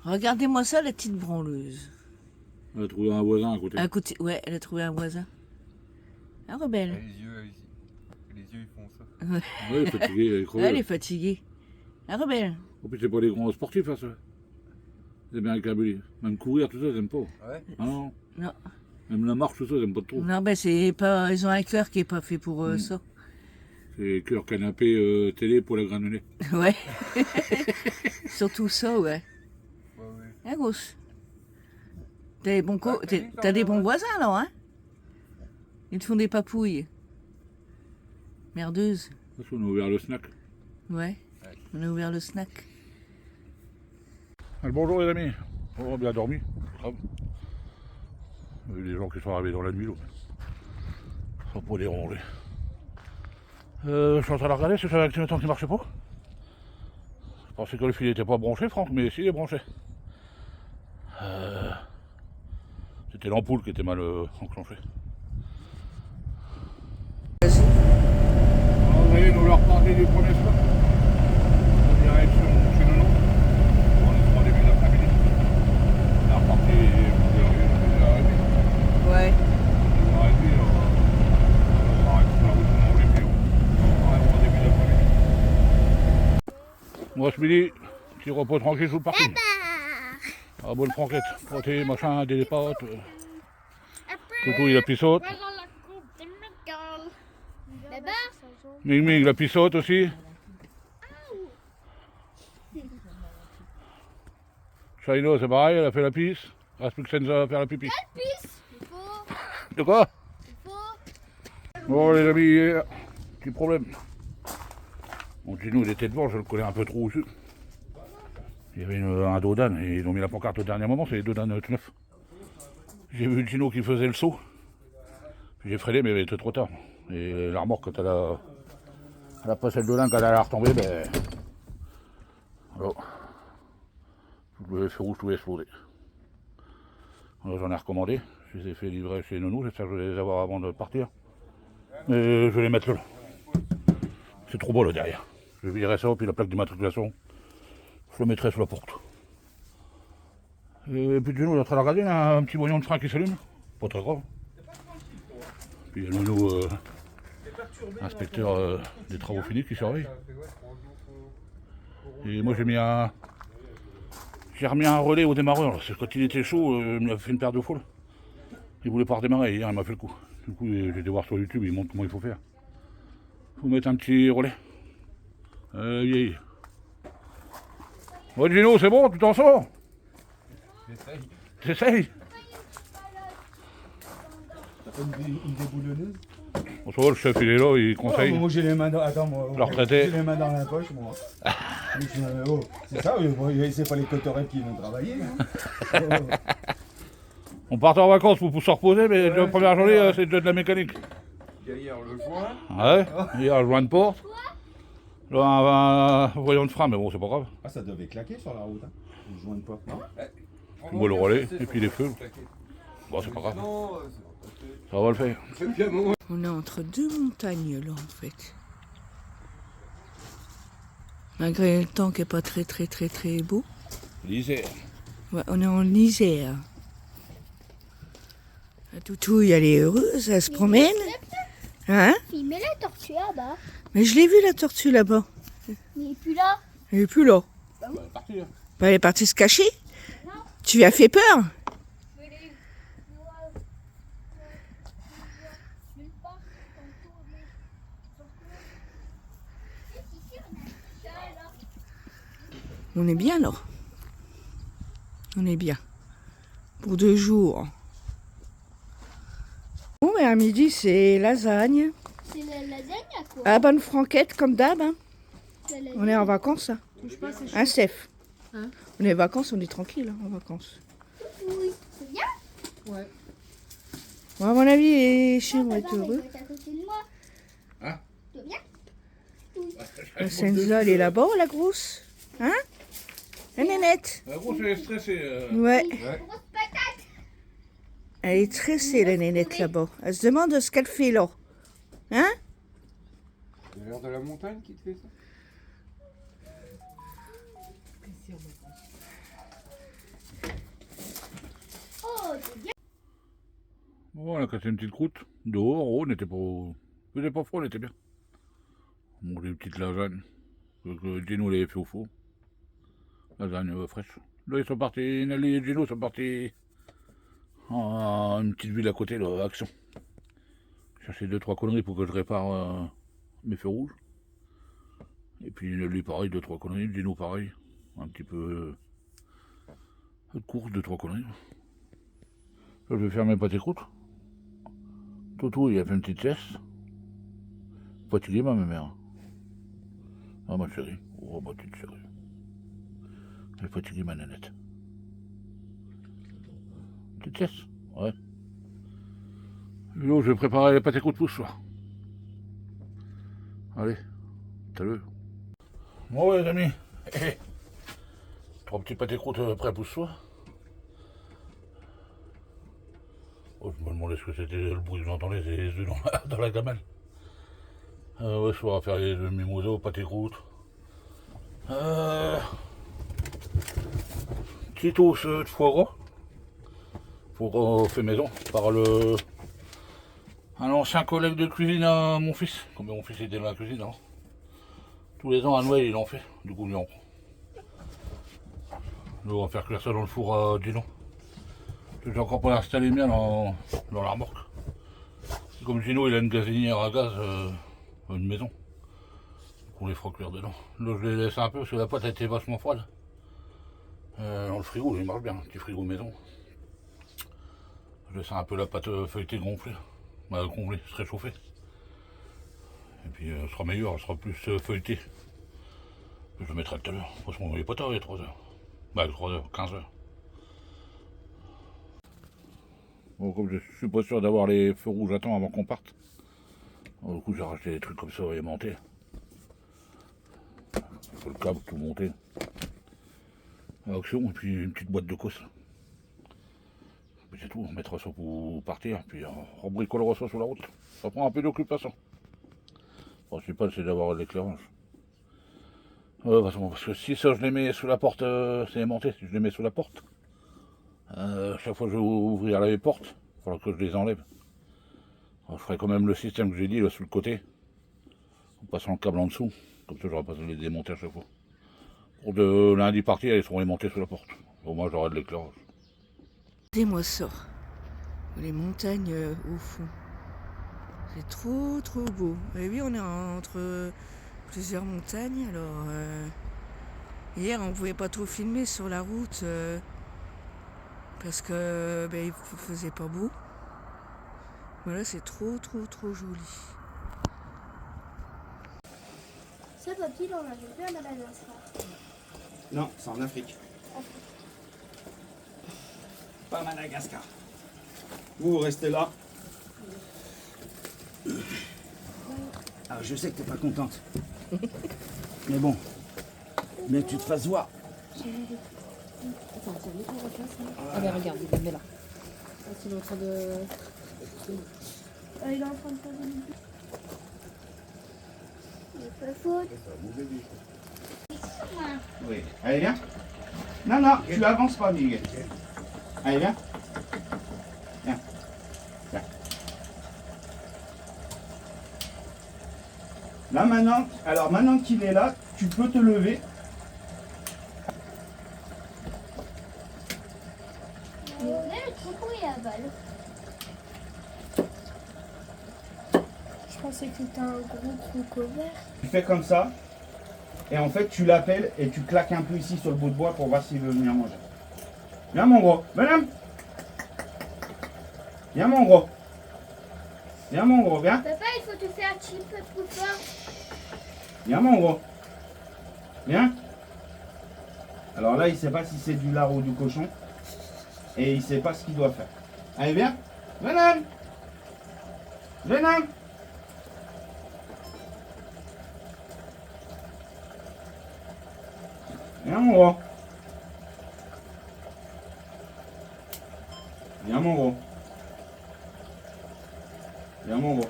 Regardez-moi ça, la petite branleuse. Elle a trouvé un voisin à côté. À côté, ouais, elle a trouvé un voisin. La rebelle. Les yeux ils font ça. Ouais, elle est fatiguée, elle est crevée. Elle est fatiguée. La rebelle. En plus, c'est pas des grands sportifs, hein, ça. Ils aiment bien accabler. Même courir, tout ça, ils aiment pas. Ouais. Ah non. Non. Même la marche, tout ça, ils aiment pas trop. Non, ben c'est pas. Ils ont un cœur qui est pas fait pour ça. C'est cœur canapé télé pour la granulée. Ouais. Surtout ça, ouais. Ouais, ouais. La grosse. T'as des bons voisins, là, hein? Ils te font des papouilles. Merdeuse. Parce qu'on a ouvert le snack. Ouais. On a ouvert le snack. Bonjour les amis. Oh, bien dormi. Grave. Il y a eu des gens qui sont arrivés dans la nuit. Sans pas déranger. Je suis en train de regarder si c'est l'activateur qui marchait pas. Je pensais que le fil n'était pas branché, Franck, mais si, il est branché. C'était l'ampoule qui était mal enclenchée. Vous voyez, nous leur repartez du premier spot. En direction chez Nono. On est sur le début d'après-midi. On est reparti vers 1h30. Ouais. 1h30, on arrête sur la route, on mange les pieds. On arrive au début d'après-midi. Moi, ce midi, petit repos tranquille sous le parking. Ah, bonne franquette. Proté, machin, des pâtes. Toutou, il a pissote. Ming Ming, la pissote aussi. Shaino, c'est pareil, elle a fait la pisse. Reste plus que Senza à faire la pipi. De quoi? Bon, les amis, petit problème. Mon Gino, il était devant, je le connais un peu trop au-dessus. Il y avait un Dodan et ils ont mis la pancarte au dernier moment, c'est les Dodan tout neufs. J'ai vu Gino qui faisait le saut. Puis j'ai freiné, mais il était trop tard. Et la remorque, quand elle a passé le Dodan, quand elle a retombé, ben. Alors, le feu rouge tout explosé. Alors j'en ai recommandé. Je les ai fait livrer chez Nounou, j'espère que je vais les avoir avant de partir. Mais je vais les mettre là. C'est trop beau là derrière. Je virerai ça, puis la plaque d'immatriculation, je le mettrai sur la porte. Et puis Gino, il est en train de regarder, il y a un petit voyant de frein qui s'allume. Pas très grave. Puis il y a Nounou, inspecteur des travaux finis qui surveille. Et moi j'ai remis un relais au démarreur. C'est quand il était chaud, il m'a fait une paire de foules. Il voulait pas redémarrer, hier il m'a fait le coup. Du coup j'ai été voir sur YouTube, il montre comment il faut faire. Il faut mettre un petit relais. Vieille. Bon Gino, c'est bon, tu t'en sors? J'essaye. T'essayes? Une déboulonneuse. Bon, ça va, le chef il est là, il conseille. Moi j'ai les mains dans. Attends, moi. Le retraité. J'ai les mains dans la poche, moi. C'est ça, c'est pas les cotorets qui vont travailler. Hein. On partait en vacances pour se reposer, mais la première journée c'est déjà de la mécanique. Derrière le joint. Ouais, il y a un joint de porte. Là un voyant de frein, mais bon c'est pas grave. Ah, ça devait claquer sur la route. Hein. Le joint de porte. Non. On voit le relais, et puis les feux. Bon c'est pas grave. Ça va le faire. On est entre deux montagnes, là, en fait. Malgré le temps qui n'est pas très beau. L'Isère. Ouais, on est en Isère. La Toutouille, elle est heureuse, elle se promène. Hein? Il met la tortue là-bas. Mais je l'ai vu, la tortue, là-bas. Mais il est plus là. Elle est plus là. Elle est partie. Hein. Bah, elle est partie se cacher. Tu lui as fait peur? On est bien là. On est bien. Pour 2 jours. Bon, mais à midi, c'est lasagne. C'est la lasagne à quoi? Ah, bonne franquette, comme d'hab. Hein. La lasagne. On est en vacances. Hein. Hein, Steph? Hein? On est en vacances, on est tranquille hein, en vacances. Oui, c'est bien. Ouais. Bon, à mon avis, les chiens vont être Papa, heureux. il va être à côté de moi. Hein? C'est bien. La Senza, elle est là-bas, la grosse. Hein? La nénette. La grosse elle est stressée. Ouais. Grosse patate. Elle est stressée, la nénette, là-bas. Elle se demande ce qu'elle fait là. Hein? C'est l'air de la montagne qui te fait ça? a cassé une petite croûte. Dehors, on n'était pas... Il faisait pas froid, on était bien. On mangeait une petite lasagne. Gino l'avait fait au four. Lasagne fraîche. Là, ils sont partis, Nelly et Gino sont partis à une petite ville à côté, là, Action. Chercher 2-3 conneries pour que je répare mes feux rouges. Et puis lui pareil, 2-3 conneries, Gino pareil. Un petit peu de course, 2-3 conneries. Là, je vais faire mes pâtés croûtes. Toto, il a fait une petite sieste. Fatigué, ma mère. Ah, ma chérie. Oh, ma petite chérie. Elle est fatiguée, ma nanette. Petite sieste. Ouais. Et là, je vais préparer les pâtés croûtes pour ce soir. Allez, salut. Bon, les amis. 3 petits pâtés croûtes prêts pour ce soir. Oh, je me demandais ce que c'était le bruit que j'entendais, c'est les œufs dans la gamelle. Ouais, je vais faire les mimosa, pâté croûte. Petite hausse de foie gras. Foie gras fait maison par un ancien collègue de cuisine à mon fils. Comme mon fils était dans la cuisine, hein. Tous les ans à Noël il en fait, du coup lui en prend. Nous on va faire cuire ça dans le four à Gino. J'ai encore pas installé le mien dans la remorque. Comme Gino il a une gazinière à gaz, une maison. On les fera cuire dedans. Là je les laisse un peu parce que la pâte a été vachement froide. Dans le frigo, il marche bien, un petit frigo maison. Je laisse un peu la pâte feuilletée gonflée. Gonflée, se réchauffer. Et puis elle sera meilleure, elle sera plus feuilletée. Je le mettrai tout à l'heure. Franchement, il n'est pas tard, il est 3h. Bah 3h, 15h. Bon, comme je suis pas sûr d'avoir les feux rouges à temps avant qu'on parte. Du coup j'ai racheté des trucs comme ça aimantés. Il faut le câble, tout monter. Action, et puis une petite boîte de cosse. C'est tout, on mettra ça pour partir, puis on bricolera ça sur la route. Ça prend un peu d'occupation. Le principal c'est d'avoir de l'éclairage. Parce que si ça je les mets sous la porte, c'est aimanté, si je les mets sous la porte, chaque fois que je vais ouvrir les portes, il faudra que je les enlève. Alors, je ferai quand même le système que j'ai dit là sous le côté, en passant le câble en dessous, comme ça j'aurai pas besoin de les démonter à chaque fois. Pour de lundi partir, ils seront aimantés sous la porte. Au moins j'aurai de l'éclairage. Regardez-moi ça. Les montagnes au fond. C'est trop beau. Et oui, on est entre plusieurs montagnes. Alors, hier, on ne pouvait pas trop filmer sur la route parce que il faisait pas beau. Voilà, c'est trop joli. Ça, papy, là, on avait fait à Madagascar. Non, c'est en Afrique. Pas à Madagascar. Vous restez là. Alors je sais que t'es pas contente. Mais bon, bien que tu te fasses voir. Attends, tiens, mets ton reface là. Ah ben regarde, il est là. Ah, il est en train de... Il est en train de faire des bisous. Il est pas faute. Oui. Allez, viens. Non, tu avances pas, Miguel. Allez, viens. Viens. Viens. Là, maintenant qu'il est là, tu peux te lever. Mais on est le troupeau et à balle. Je pensais que c'était un gros croco vert. Tu fais comme ça. Et en fait, tu l'appelles et tu claques un peu ici sur le bout de bois pour voir s'il veut venir manger. Viens, mon gros. Madame. Viens, mon gros. Viens, mon gros. Viens. Papa, il faut te faire un petit peu plus fort. Viens, mon gros. Viens. Alors là, il ne sait pas si c'est du lard ou du cochon. Et il ne sait pas ce qu'il doit faire. Allez, viens. Madame. Madame. Viens, mon gros. Viens, mon gros. Viens, mon gros.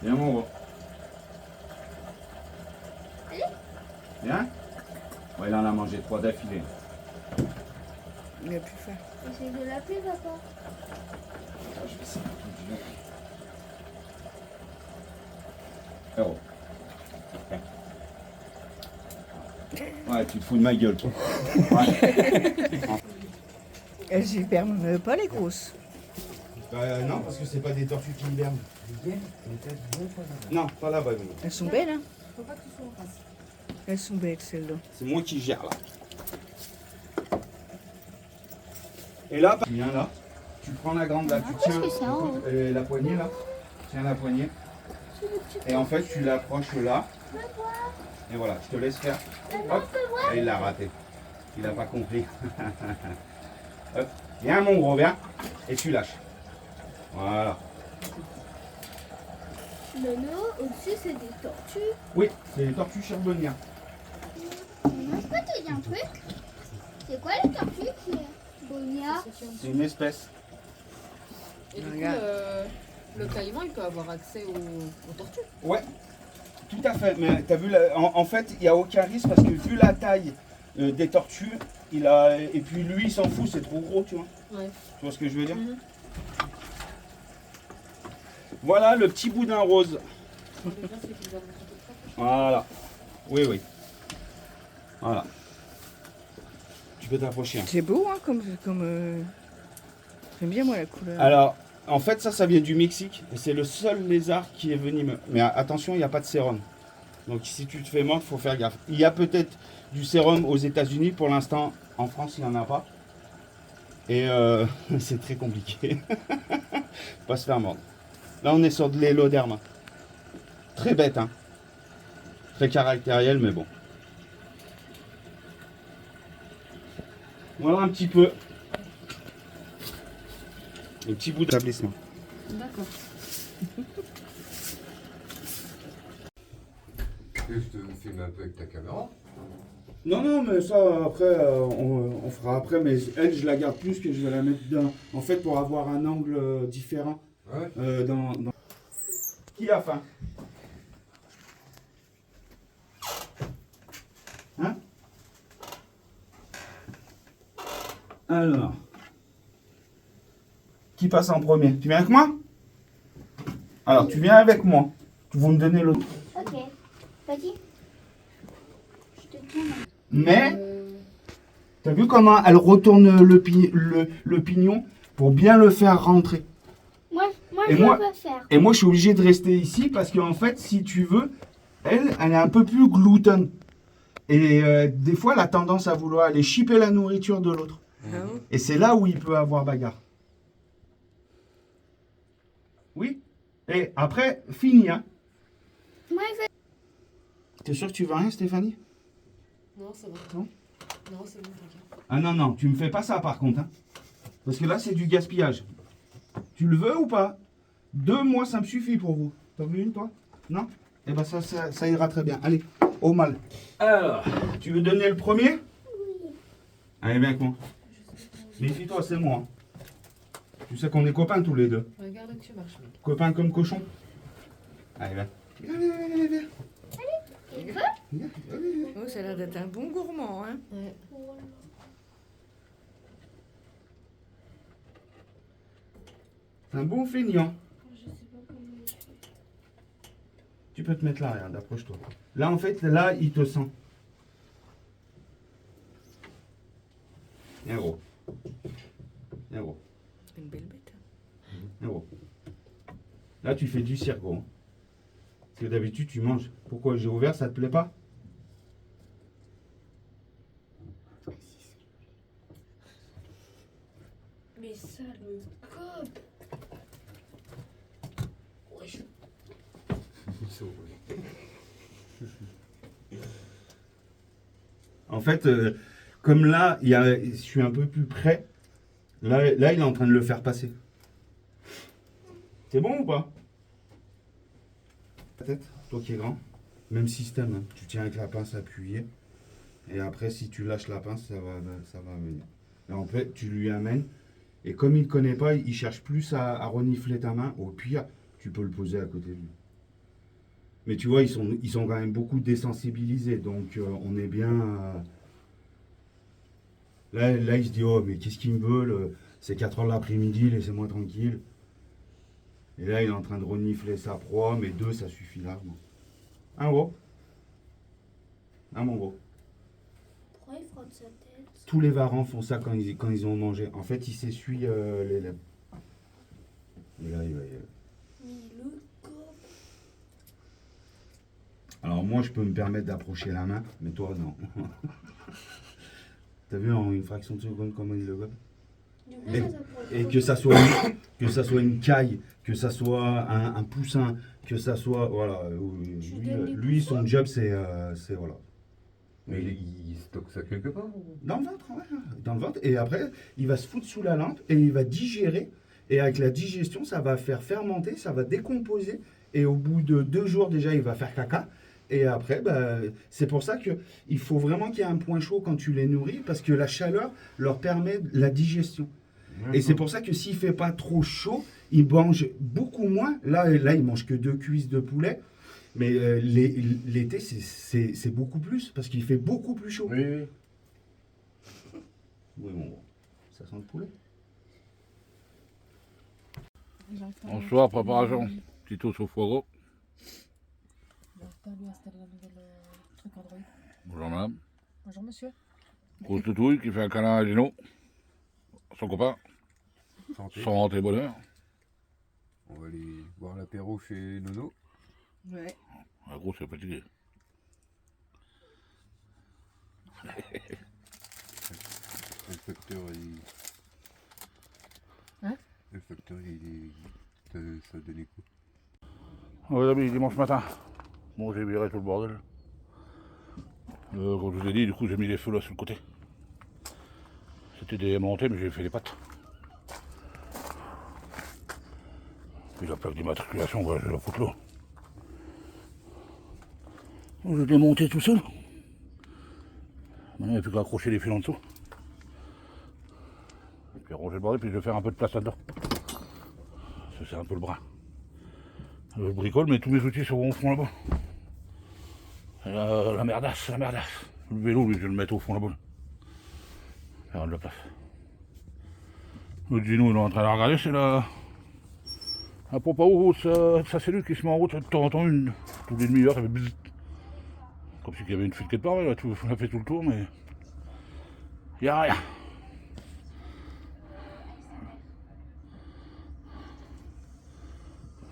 Viens, mon gros. Viens. Ouais, il en a mangé 3 d'affilée. Il a plus faim. Essaye de l'appeler, papa. Je vais essayer de Oh. Ouais, tu te fous de ma gueule, toi. Ouais. Elles hibernent pas les grosses. Bah, non, parce que c'est pas des tortues qui hibernent. Non, pas là-bas. mais Elles sont belles, hein. Faut pas que tu sois en face. Elles sont belles, celles-là. C'est moi qui gère là. Et là, tu viens là, tu prends la grande là, tu tiens qu'est-ce que c'est en haut la poignée là, tiens la poignée. Et en fait, tu l'approches là. Et voilà, je te laisse faire. Hop, et il l'a raté. Il n'a pas compris. Hop, viens mon gros, viens. Et tu lâches. Voilà. Nono, au-dessus, c'est des tortues. Oui, c'est les tortues charbonnières. Moi, je peux te dire un truc. C'est quoi les tortues, Bonia? C'est une espèce. Et du coup, Regarde. le caïman, il peut avoir accès aux tortues. Ouais, tout à fait. Mais t'as vu, en fait, il n'y a aucun risque parce que vu la taille des tortues, et puis lui, il s'en fout, c'est trop gros, tu vois. Ouais. Tu vois ce que je veux dire? Mhm. Voilà le petit boudin rose. Le bien, c'est qu'ils doivent un peu de ça. Voilà. Oui, oui. Voilà. Tu peux t'approcher. Hein. C'est beau, hein, comme... J'aime bien, moi, la couleur. Alors, en fait, ça vient du Mexique. Et c'est le seul lézard qui est venimeux. Mais attention, il n'y a pas de sérum. Donc, si tu te fais mordre, il faut faire gaffe. Il y a peut-être du sérum aux États-Unis. Pour l'instant, en France, il n'y en a pas. Et c'est très compliqué. Pas se faire mordre. Là, on est sur de l'éloderme. Très bête, hein. Très caractériel, mais bon. Voilà un petit peu. Un petit bout d'établissement. D'accord. Je te filme un peu avec ta caméra. Non, non, mais ça, après, on fera après. Mais elle, je la garde plus que je vais la mettre dans. En fait, pour avoir un angle différent. Ouais. Dans... Qui a faim? Hein? Alors. Qui passe en premier? Tu viens avec moi? Alors, tu viens avec moi. Vous me donnez l'autre. Ok. Vas-y. Je te tiens. Mais, t'as vu comment elle retourne le pignon pour bien le faire rentrer? Moi, Et je moi- peux faire. Et moi, je suis obligé de rester ici parce qu'en fait, si tu veux, elle est un peu plus gloutonne. Et des fois, elle a tendance à vouloir aller chipper la nourriture de l'autre. Ah bon? Et c'est là où il peut avoir bagarre. Oui. Et après, fini, hein. Moi, je veux. T'es sûr que tu veux rien, Stéphanie? Non, ça va. Non Non, c'est bon, t'inquiète. Ah non, non, tu me fais pas ça par contre, hein. Parce que là, c'est du gaspillage. Tu le veux ou pas? 2 mois, ça me suffit pour vous. T'en veux une, toi? Non? Eh ben, ça ira très bien. Allez, au mal. Alors, tu veux donner le premier? Oui. Allez, viens avec moi. Méfie-toi, c'est moi. Tu sais qu'on est copains tous les deux. Regarde que tu marches, mec. Copains comme cochons. Allez, viens. Viens. Il veut? Viens. Oh, ça a l'air d'être un bon gourmand, hein. Ouais. C'est un bon feignant. Tu peux te mettre là, regarde, approche-toi. Là, en fait, là, il te sent. Viens, gros. Viens, gros. C'est une belle bête. Viens, gros. Là, tu fais du cirque, gros. Parce que d'habitude, tu manges. Pourquoi j'ai ouvert, ça te plaît pas? Mais ça le cope. En fait, comme là, je suis un peu plus près. Là, il est en train de le faire passer. C'est bon ou pas? La tête, toi qui es grand, même système. Hein. Tu tiens avec la pince appuyée. Et après, si tu lâches la pince, ça va venir. Et en fait, tu lui amènes. Et comme il ne connaît pas, il cherche plus à renifler ta main. Au pire, tu peux le poser à côté de lui. Mais tu vois, ils sont quand même beaucoup désensibilisés. Donc, on est bien... Là, il se dit, oh, mais qu'est-ce qu'ils me veulent? C'est 4 heures de l'après-midi, laissez-moi tranquille. Et là, il est en train de renifler sa proie, mais 2, ça suffit largement. Un gros. Un mon gros. Pourquoi il frotte sa tête? Tous les varans font ça quand ils ont mangé. En fait, ils s'essuient les lèvres. Et là, il va y aller. Mais le corps. Alors moi, je peux me permettre d'approcher la main, mais toi, non. T'as vu en une fraction de seconde comment il le gobe? Du coup, Et, ça s'approche. et que ça soit une caille, que ça soit un poussin, que ça soit voilà. Lui, son job c'est voilà. Mais il stocke ça quelque part ou... Dans le ventre, ouais, dans le ventre. Et après, il va se foutre sous la lampe et il va digérer. Et avec la digestion, ça va faire fermenter, ça va décomposer. Et au bout de 2 jours déjà, il va faire caca. Et après, c'est pour ça qu'il faut vraiment qu'il y ait un point chaud quand tu les nourris, parce que la chaleur leur permet la digestion. Et c'est pour ça que s'il ne fait pas trop chaud, ils mangent beaucoup moins. Là ils ne mangent que 2 cuisses de poulet. Mais l'été, c'est beaucoup plus, parce qu'il fait beaucoup plus chaud. Oui, oui. Oui, bon, ça sent le poulet. Bonsoir, préparation. Petit toast au foie gras. J'arrive pas à lui installer la nouvelle truc Android. Bonjour madame. Bonjour monsieur. Grosse toutouille qui fait un câlin à Gino. Son copain. Santé. Santé bonheur. On va aller boire l'apéro chez Nono. Ouais. La grosse est fatiguée. Le facteur, Hein? Le facteur, ça donnait quoi? Oui, amis, dimanche matin. Bon, j'ai viré tout le bordel. Comme je vous ai dit, du coup, j'ai mis les feux là sur le côté. C'était démonté, mais j'ai fait les pattes. Puis la plaque d'immatriculation, voilà, je vais la foutre là. Bon, je l'ai démonté tout seul. Maintenant, il n'y a plus qu'à accrocher les fils en dessous. Et puis ranger le bordel, puis je vais faire un peu de place là-dedans. Ça, c'est un peu le brin. Je bricole, mais tous mes outils seront au fond là-bas. La merdasse. Le vélo, lui, je vais le mettre au fond là-bas. Faire de la place. Le Gino, il est en train de la regarder, c'est la pompe à eau, sa cellule qui se met en route de temps en temps, toutes les demi-heures, ça fait bzzz. Comme si il y avait une fuite quelque part, là, on a fait tout le tour, mais il n'y a rien.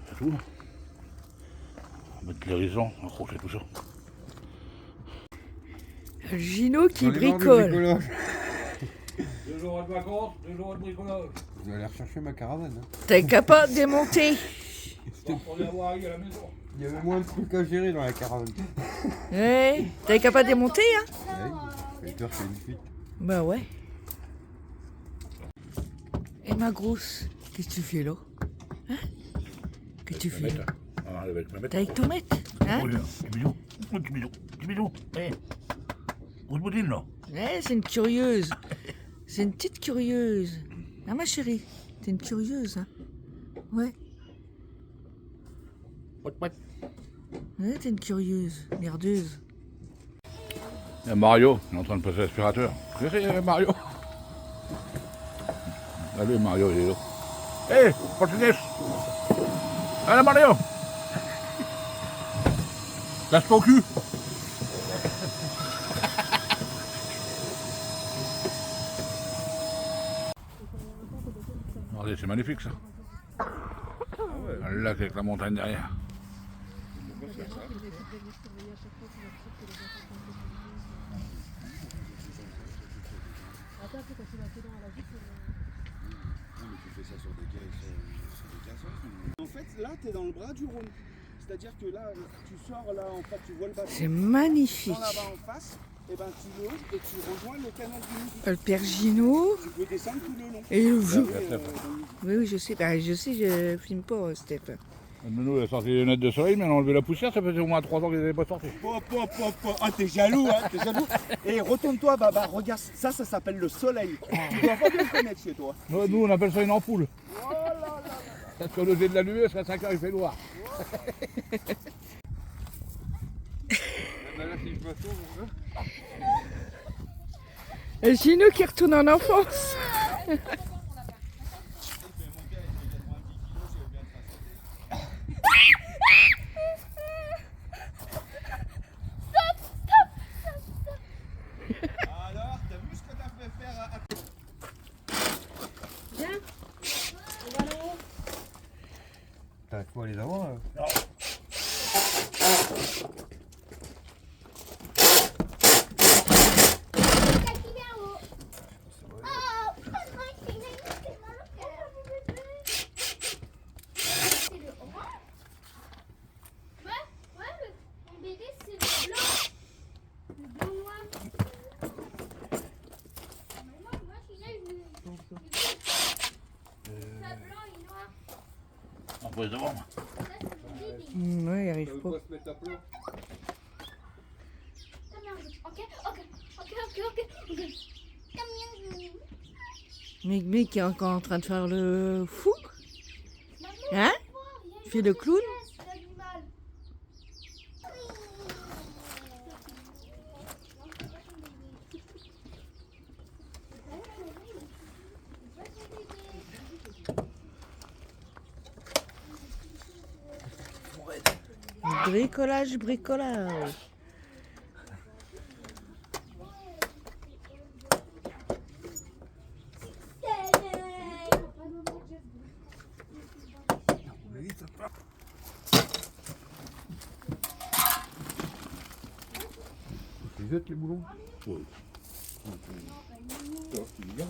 C'est tout. On va mettre les raisons, accrocher tout ça. Gino qui On est mort du bricole. bricolage. 2 jours de vacances, 2 jours de bricolage. Je vais aller rechercher ma caravane. Hein. T'es capable de démonter. On est à Wari à la maison. Il y avait moins de trucs à gérer dans la caravane. Ouais. T'es capable de démonter, hein? Ouais, j'ai peur qu'il y ait une fuite. Bah ouais. Et ma grosse, qu'est-ce que tu fais là? Hein? Qu'est-ce que tu fais là? Ah, avec ma T'es avec ton maître? Hein? Oh, petit bisou. Eh, grosse boudine là. Ouais, c'est une curieuse. C'est une petite curieuse. Ah ma chérie, t'es une curieuse, hein? Ouais. Ouais, t'es une curieuse, merdeuse. Il y a Mario, il est en train de passer l'aspirateur. Vous savez, Mario. Allez, Mario, il est là. Hé, portugais. Allez, Mario. Lâche-toi au cul. Regardez, c'est magnifique ça. Un lac avec la montagne derrière. En fait, là, tu es dans le bras du Rhône. C'est-à-dire que là, tu sors là, en fait, tu vois le bateau. C'est magnifique. Dans là-bas en face, et ben tu longes et tu rejoins le canal du Midi. Le père Gino. Tu peux descendre tout le long. Et le jeu. Dans le Oui, je sais. Bah, je sais, je filme pas, Steph. Nous, il a sorti les lunettes de soleil, mais on a enlevé la poussière, ça faisait au moins 3 ans qu'ils n'avaient pas sorti. Ah, t'es jaloux, hein, t'es jaloux. Et retourne-toi, Baba, regarde, ça s'appelle le soleil. Tu dois pas bien le connaître chez toi. Nous, on appelle ça une ampoule. Parce qu'au lever de la lumière, jusqu'à 5 heures, il fait noir. Et Gino qui retourne en enfance. Alors, t'as vu ce que t'as fait faire à... T'as quoi les avoir là? On peut les avoir. Ouais, il arrive pas. Se mettre à plat. Mick est encore en train de faire le fou. Hein? Il fait le clown. Bricolage, bricolage. Tu jettes les boulons? Oui. Tu les gardes?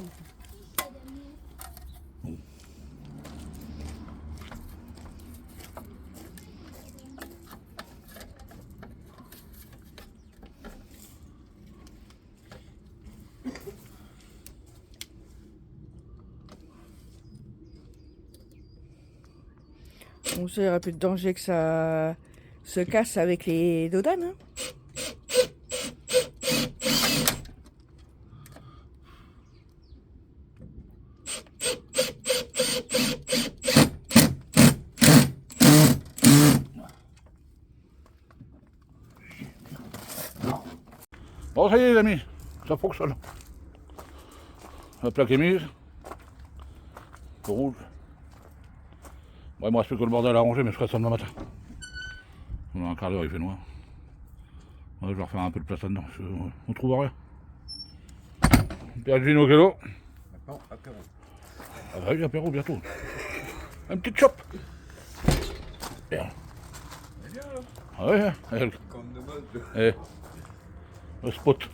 Bon, ça, il n'y aura plus de danger que ça se casse avec les dodanes. Hein. Bon, ça y est, les amis, ça fonctionne. La plaque est mise. Le rouge. Bon, il me reste plus que le bordel à ranger, mais je ferai ça demain matin. Dans un quart d'heure, il fait noir. Ouais, je vais refaire un peu de place là-dedans. On trouve rien. Pierre Gino Kello. Maintenant, apéro. Ah bah oui, apéro bientôt. Un petit chop. Bien. C'est bien là. Ah ouais, Comme de mode. le spot.